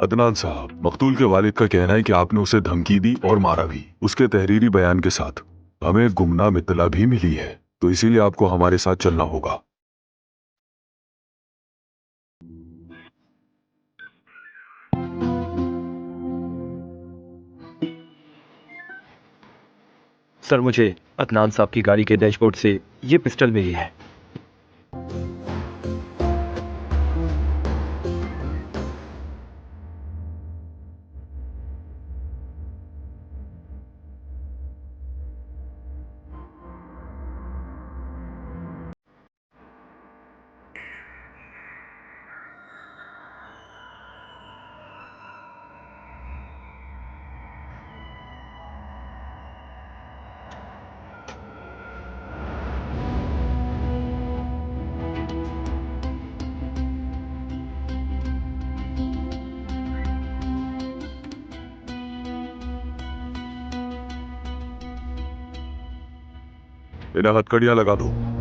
अदनान साहब, मकतूल के वालिद का कहना है कि आपने उसे धमकी दी और मारा भी, उसके तहरीरी बयान के साथ। हमें गुमनाम इत्तला भी मिली है, तो इसीलिए आपको हमारे साथ चलना होगा। सर, मुझे अदनान साहब की गाड़ी के डैशबोर्ड से ये पिस्टल मिली है। इन्हें हथकड़ियां लगा दो।